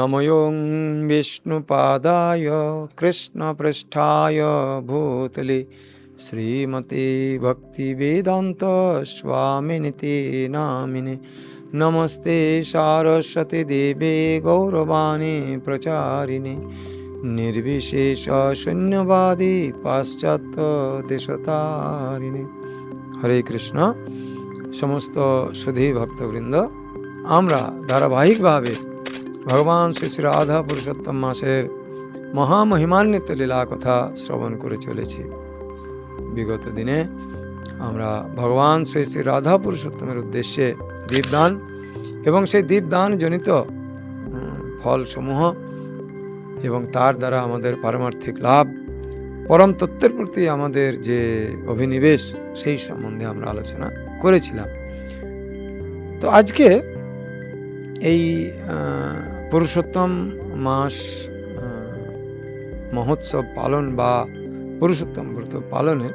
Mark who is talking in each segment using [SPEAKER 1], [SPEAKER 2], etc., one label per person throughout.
[SPEAKER 1] নমোং বিষ্ণুপাদায় কৃষ্ণপৃষ্ঠায় ভূতলে শ্রীমতে ভক্তিবেদান্ত স্বামিনিতে নামিনে। নমস্তে সারস্বতী দেবে গৌরবাণী প্রচারিণে নির্বিশেষ শূন্যবাদী পাশ্চাত্য দেশতারিণে। হরে কৃষ্ণ। সমস্ত সুধী ভক্তবৃন্দ, আমরা ধারাবাহিকভাবে ভগবান শ্রী শ্রী রাধা পুরুষোত্তম মাসের মহামহিমান্বিত লীলা কথা শ্রবণ করে চলেছি। বিগত দিনে আমরা ভগবান শ্রী শ্রী রাধা পুরুষোত্তমের উদ্দেশ্যে দীপদান এবং সেই দীপদান জনিত ফলসমূহ এবং তার দ্বারা আমাদের পারমার্থিক লাভ, পরম তত্ত্বের প্রতি আমাদের যে অভিনিবেশ, সেই সম্বন্ধে আমরা আলোচনা করেছিলাম। তো আজকে এই পুরুষোত্তম মাস মহোৎসব পালন বা পুরুষোত্তম ব্রত পালনের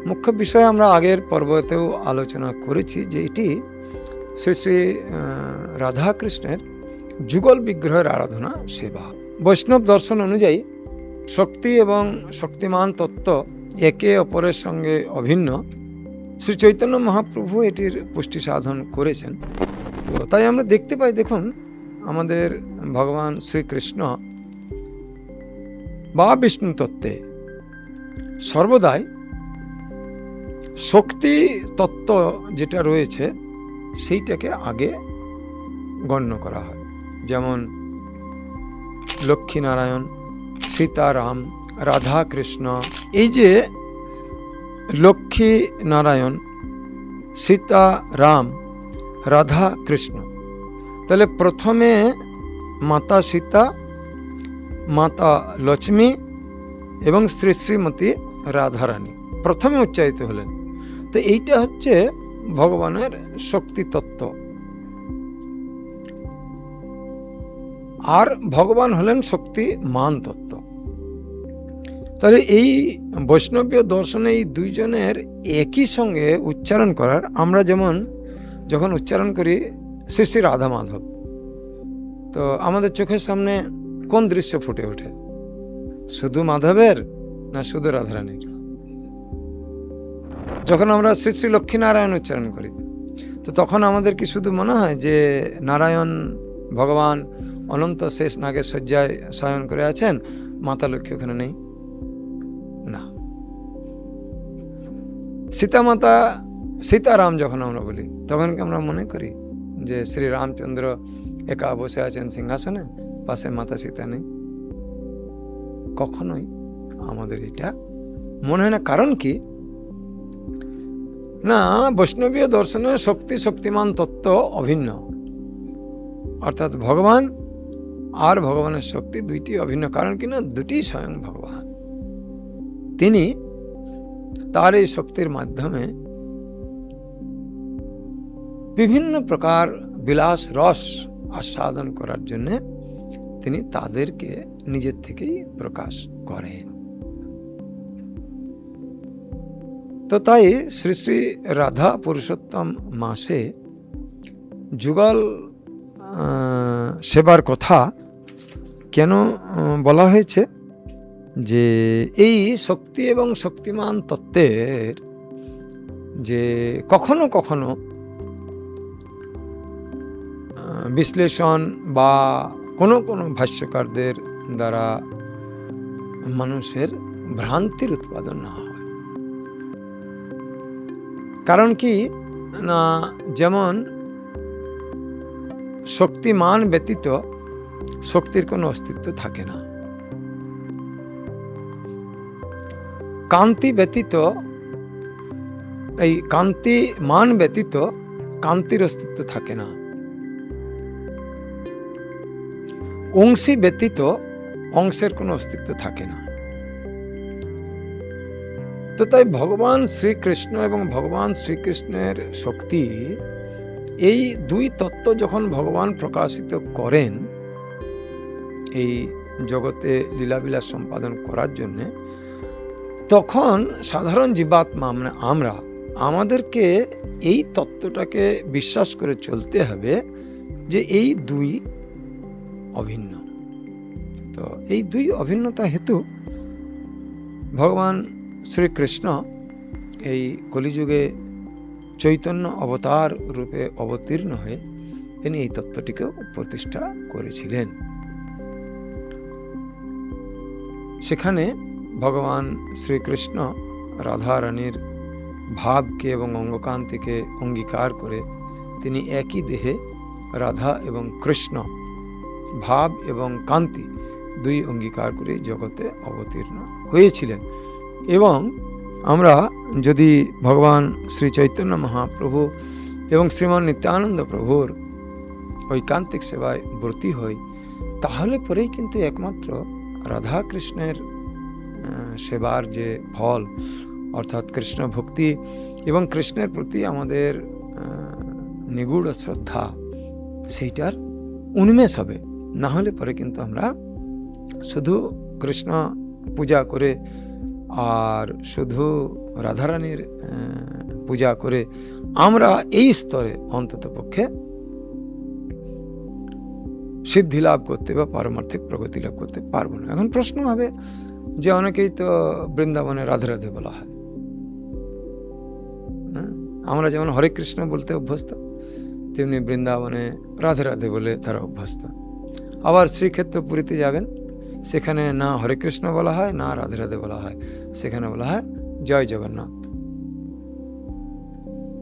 [SPEAKER 1] মুখ্য বিষয় আমরা আগের পর্বতেও আলোচনা করেছি যে এটি শ্রী শ্রী রাধাকৃষ্ণের যুগল বিগ্রহের আরাধনা সেবা। বৈষ্ণব দর্শন অনুযায়ী শক্তি এবং শক্তিমান তত্ত্ব একে অপরের সঙ্গে অভিন্ন। শ্রী চৈতন্য মহাপ্রভু এটির পুষ্টি সাধন করেছেন। তো তাই আমরা দেখতে পাই, দেখুন, আমাদের ভগবান শ্রীকৃষ্ণ বা বিষ্ণু তত্ত্বে সর্বদাই শক্তি তত্ত্ব যেটা রয়েছে সেইটাকে আগে গণ্য করা হয়। যেমন লক্ষ্মীনারায়ণ, সীতারাম, রাধা কৃষ্ণ। এই যে লক্ষ্মী নারায়ণ, সীতা রাম, রাধা কৃষ্ণ, তাহলে প্রথমে মাতা সীতা, মাতা লক্ষ্মী এবং শ্রী শ্রীমতী রাধারানী প্রথমে উচ্চারিত হলেন। তো এইটা হচ্ছে ভগবানের শক্তি তত্ত্ব। আর ভগবান হলেন শক্তিমান তত্ত্ব। তাহলে এই বৈষ্ণবীয় দর্শনে এই দুইজনের একই সঙ্গে উচ্চারণ করার, আমরা যেমন যখন উচ্চারণ করি শ্রী শ্রী রাধা মাধব, তো আমাদের চোখের সামনে কোন দৃশ্য ফুটে ওঠে? শুধু মাধবের না শুধু রাধারানীর? যখন আমরা শ্রী শ্রী লক্ষ্মীনারায়ণ উচ্চারণ করি, তো তখন আমাদের কি শুধু মনে হয় যে নারায়ণ ভগবান অনন্ত শেষ নাগের শয্যায় শয়ন করে আছেন, মাতা লক্ষ্মী ওখানে নেই? না। সীতামাতা, সীতারাম যখন আমরা বলি, তখন কি আমরা মনে করি যে শ্রী রামচন্দ্র একা বসে আছেন সিংহাসনে, পাশে মাতা সীতা নেই? কখনোই আমাদের এটা মনে হয় না। কারণ কি না, বৈষ্ণবীয় দর্শনে শক্তি শক্তিমান তত্ত্ব অভিন্ন, অর্থাৎ ভগবান আর ভগবানের শক্তি দুইটি অভিন্ন। কারণ কি না, দুটি স্বয়ং ভগবান। তিনি তার এই শক্তির মাধ্যমে বিভিন্ন প্রকার বিলাস রস আস্বাদন করার জন্য তিনি তাদেরকে নিজের থেকেই প্রকাশ করেন। তো তাই শ্রী শ্রী রাধা পুরুষোত্তম মাসে যুগল সেবার কথা কেন বলা হয়েছে? যে এই শক্তি এবং শক্তিমান তত্ত্বের যে কখনো কখনো বিশ্লেষণ বা কোনো কোনো ভাষ্যকারদের দ্বারা মানুষের ভ্রান্তির উৎপাদন না হয়। কারণ কি না, যেমন শক্তিমান ব্যতীত শক্তির কোনো অস্তিত্ব থাকে না, কান্তি ব্যতীত, এই কান্তিমান ব্যতীত কান্তির অস্তিত্ব থাকে না, অংশী ব্যতীত অংশের কোনো অস্তিত্ব থাকে না। তো তাই ভগবান শ্রীকৃষ্ণ এবং ভগবান শ্রীকৃষ্ণের শক্তি, এই দুই তত্ত্ব যখন ভগবান প্রকাশিত করেন এই জগতে লীলাবিলাস সম্পাদন করার জন্যে, তখন সাধারণ জীবাত্মা মানে আমরা, আমাদেরকে এই তত্ত্বটাকে বিশ্বাস করে চলতে হবে যে এই দুই অভিন্ন। তো এই দুই অভিন্নতা হেতু ভগবান শ্রীকৃষ্ণ এই কলিযুগে চৈতন্য অবতার রূপে অবতীর্ণ হয়ে তিনি এই তত্ত্বটিকেও প্রতিষ্ঠা করেছিলেন। সেখানে ভগবান শ্রীকৃষ্ণ রাধারানীর ভাবকে এবং অঙ্গকান্তিকে অঙ্গীকার করে তিনি একই দেহে রাধা এবং কৃষ্ণ ভাব এবং কান্তি দুই অঙ্গীকার করে জগতে অবতীর্ণ হয়েছিলেন। এবং আমরা যদি ভগবান শ্রী চৈতন্য মহাপ্রভু এবং শ্রীমান নিত্যানন্দ প্রভুর ঐকান্তিক সেবায় ব্রতী হই, তাহলে পরেই কিন্তু একমাত্র রাধা কৃষ্ণের সেবার যে ফল, অর্থাৎ কৃষ্ণ ভক্তি এবং কৃষ্ণের প্রতি আমাদের নিগূঢ় শ্রদ্ধা, সেইটার উন্মেষ হবে। না হলে পরে কিন্তু আমরা শুধু কৃষ্ণ পূজা করে আর শুধু রাধারানীর পূজা করে আমরা এই স্তরে অন্তত পক্ষে সিদ্ধি লাভ করতে বা পারমার্থিক প্রগতি লাভ করতে পারবো না। এখন প্রশ্ন হবে যে অনেকেই তো বৃন্দাবনে রাধে রাধে বলা হয়, আমরা যেমন হরে কৃষ্ণ বলতে অভ্যস্ত, তেমনি বৃন্দাবনে রাধে রাধে বলে তারা অভ্যস্ত। আবার শ্রীক্ষেত্র পুরীতে যাবেন, সেখানে না হরে কৃষ্ণ বলা হয় না রাধে রাধে বলা হয়, সেখানে বলা হয় জয় জগন্নাথ।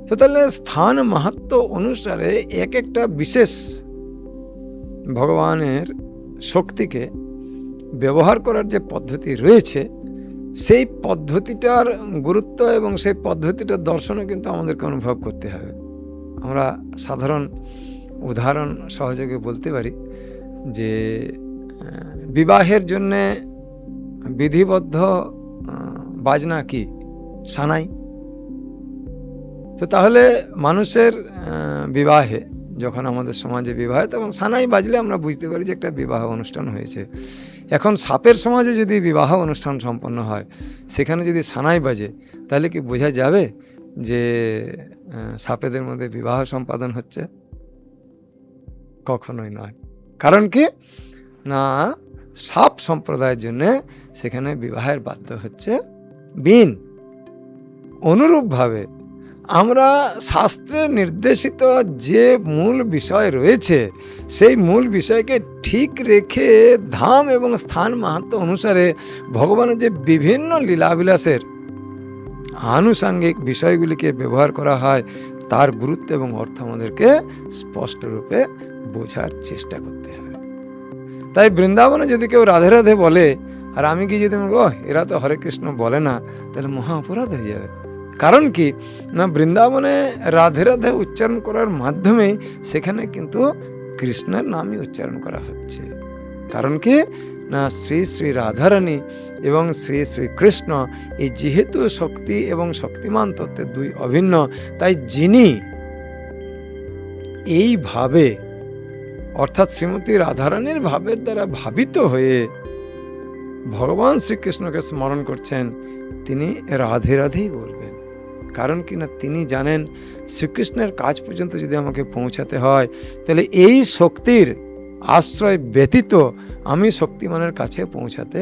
[SPEAKER 1] তো তাহলে স্থান মাহাত্ম্য অনুসারে এক একটা বিশেষ ভগবানের শক্তিকে ব্যবহার করার যে পদ্ধতি রয়েছে, সেই পদ্ধতিটার গুরুত্ব এবং সেই পদ্ধতিটার দর্শনও কিন্তু আমাদেরকে অনুভব করতে হবে। আমরা সাধারণ উদাহরণ সহযোগে বলতে পারি যে বিবাহের জন্যে বিধিবদ্ধ বাজনা কি? সানাই। তো তাহলে মানুষের বিবাহে, যখন আমাদের সমাজে বিবাহ, তখন সানাই বাজলে আমরা বুঝতে পারি যে একটা বিবাহ অনুষ্ঠান হয়েছে। এখন সাপের সমাজে যদি বিবাহ অনুষ্ঠান সম্পন্ন হয়, সেখানে যদি সানাই বাজে, তাহলে কি বোঝা যাবে যে সাপেদের মধ্যে বিবাহ সম্পাদন হচ্ছে? কখনোই নয়। কারণ কি না, সাপ সম্প্রদায়ের জন্য সেখানে বিবাহের বাধ্য হচ্ছে বীণ। অনুরূপভাবে আমরা শাস্ত্রে নির্দেশিত যে মূল বিষয় রয়েছে, সেই মূল বিষয়কে ঠিক রেখে ধাম এবং স্থান মাহাত্ম্য অনুসারে ভগবানের যে বিভিন্ন লীলাবিলাসের আনুষাঙ্গিক বিষয়গুলিকে ব্যবহার করা হয়, তার গুরুত্ব এবং অর্থ আমাদেরকে স্পষ্ট রূপে বোঝার চেষ্টা করতে হবে। তাই বৃন্দাবনে যদি কেউ রাধে রাধে বলে, আর আমি কি যদি এরা তো হরে কৃষ্ণ বলে না, তাহলে মহা অপরাধ হয়ে যাবে। কারণ কি না, বৃন্দাবনে রাধে রাধে উচ্চারণ করার মাধ্যমে সেখানে কিন্তু কৃষ্ণের নামই উচ্চারণ করা হচ্ছে। কারণ কি না, শ্রী শ্রী রাধারানী এবং শ্রী শ্রী কৃষ্ণ এই যেহেতু শক্তি এবং শক্তিমান তত্ত্বের দুই অভিন্ন, তাই যিনি এইভাবে অর্থাৎ শ্রীমতী রাধারানীর ভাবের দ্বারা ভাবিত হয়ে ভগবান শ্রীকৃষ্ণকে স্মরণ করছেন, তিনি রাধে রাধেই বলবেন। কারণ কি না, তিনি জানেন শ্রীকৃষ্ণের কাজ পর্যন্ত যদি আমাকে পৌঁছাতে হয়, তাহলে এই শক্তির আশ্রয় ব্যতীত আমি শক্তিমানের কাছে পৌঁছাতে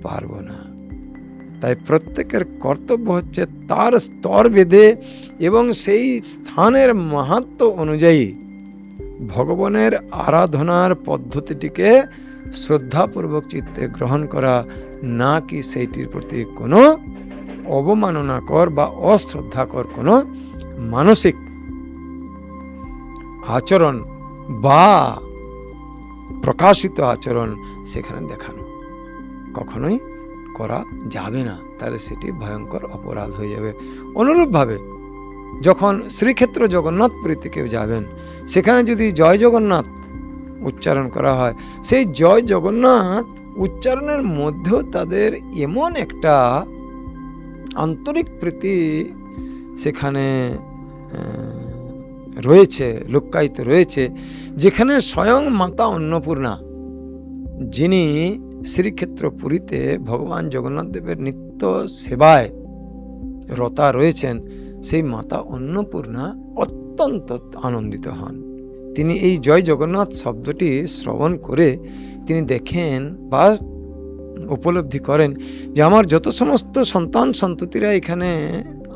[SPEAKER 1] পারবো না। তাই প্রত্যেকের কর্তব্য হচ্ছে তার স্তর ভেদে এবং সেই স্থানের মাহাত্ম্য অনুযায়ী ভগবানের আরাধনার পদ্ধতিটিকে শ্রদ্ধাপূর্বক চিত্তে গ্রহণ করা, না কি সেইটির প্রতি কোনো অবমাননাকর বা অশ্রদ্ধাকর কোনো মানসিক আচরণ বা প্রকাশিত আচরণ সেখানে দেখানো কখনোই করা যাবে না। তাহলে সেটি ভয়ঙ্কর অপরাধ হয়ে যাবে। অনুরূপভাবে যখন শ্রীক্ষেত্র জগন্নাথপুরীতে কেউ যাবেন, সেখানে যদি জয় জগন্নাথ উচ্চারণ করা হয়, সেই জয় জগন্নাথ উচ্চারণের মধ্যেও তাদের এমন একটা আন্তরিক প্রীতি সেখানে রয়েছে, লুক্কায়িত রয়েছে, যেখানে স্বয়ং মাতা অন্নপূর্ণা, যিনি শ্রীক্ষেত্র পুরীতে ভগবান জগন্নাথ দেবের নিত্য সেবায় রতা রয়েছেন, সেই মাতা অন্নপূর্ণা অত্যন্ত আনন্দিত হন তিনি এই জয় জগন্নাথ শব্দটি শ্রবণ করে তিনি দেখেন বা উপলব্ধি করেন যে আমার যত সমস্ত সন্তান সন্ততিরা এখানে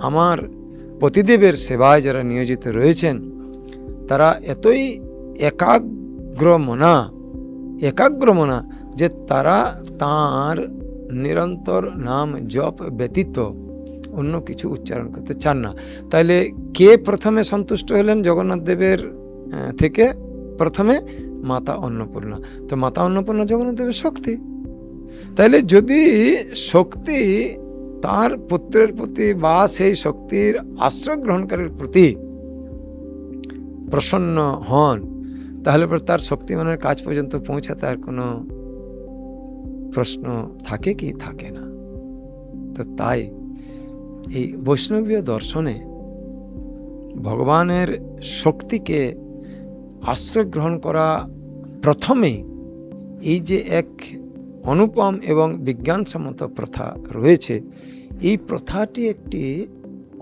[SPEAKER 1] আমার পতিদেবের সেবায় যারা নিয়োজিত রয়েছেন, তারা এতই একাগ্রমনা যে তারা তাঁর নিরন্তর নাম জপ ব্যতীত অন্য কিছু উচ্চারণ করতে চান না। তাইলে কে প্রথমে সন্তুষ্ট হলেন জগন্নাথ দেবের থেকে? প্রথমে মাতা অন্নপূর্ণা। তো মাতা অন্নপূর্ণা জগন্নাথ দেবের শক্তি। তাইলে যদি শক্তি তার পুত্রের প্রতি বা সেই শক্তির আশ্রয় গ্রহণকারীর প্রতি প্রসন্ন হন, তাহলে পর তার শক্তিমানের কাজ পর্যন্ত পৌঁছাতে আর কোনো প্রশ্ন থাকে কি? থাকে না। তো তাই এই বৈষ্ণবীয় দর্শনে ভগবানের শক্তিকে আশ্রয় গ্রহণ করা প্রথমেই এই যে এক অনুপম এবং বিজ্ঞানসম্মত প্রথা রয়েছে, এই প্রথাটি একটি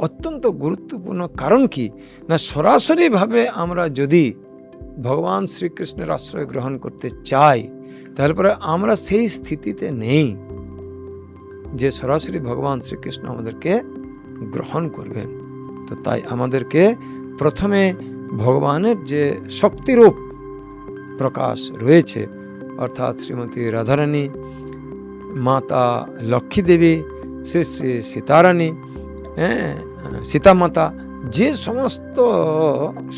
[SPEAKER 1] অত্যন্ত গুরুত্বপূর্ণ। কারণ কি না, সরাসরিভাবে আমরা যদি ভগবান শ্রীকৃষ্ণের আশ্রয় গ্রহণ করতে চাই, তাহলে পরে আমরা সেই স্থিতিতে নেই যে সরাসরি ভগবান শ্রীকৃষ্ণ আমাদেরকে গ্রহণ করবেন। তো তাই আমাদেরকে প্রথমে ভগবানের যে শক্তিরূপ প্রকাশ রয়েছে, অর্থাৎ শ্রীমতী রাধারানী, মাতা লক্ষ্মী দেবী, শ্রী শ্রী সীতারানী, সীতামাতা, যে সমস্ত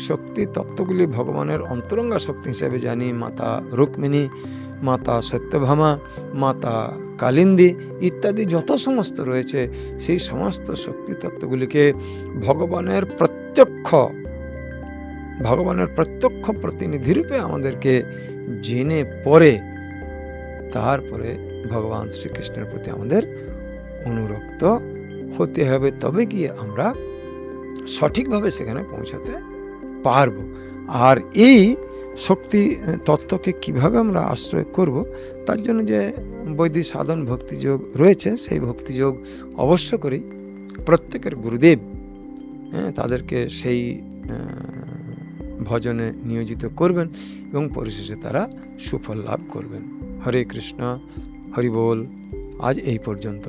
[SPEAKER 1] শক্তি তত্ত্বগুলি ভগবানের অন্তরঙ্গা শক্তি হিসেবে জানি, মাতা রুক্মিণী, মাতা সত্যভামা, মাতা কালিন্দী ইত্যাদি যত সমস্ত রয়েছে, সেই সমস্ত শক্তি তত্ত্বগুলিকে ভগবানের প্রত্যক্ষ প্রতিনিধিরূপে আমাদেরকে জেনে পরে তারপরে ভগবান শ্রীকৃষ্ণের প্রতি আমাদের অনুরক্ত হতে হবে। তবে গিয়ে আমরা সঠিকভাবে সেখানে পৌঁছাতে পারব। আর এই শক্তি তত্ত্বকে কিভাবে আমরা আশ্রয় করব, তার জন্য যে বৈদিক সাধন ভক্তিযোগ রয়েছে, সেই ভক্তিযোগ অবশ্য করেই প্রত্যেকের গুরুদেব তাদেরকে সেই ভজনে নিয়োজিত করবেন এবং পরিশেষে তারা সুফল লাভ করবেন। হরে কৃষ্ণ, হরি বল। আজ এই পর্যন্ত।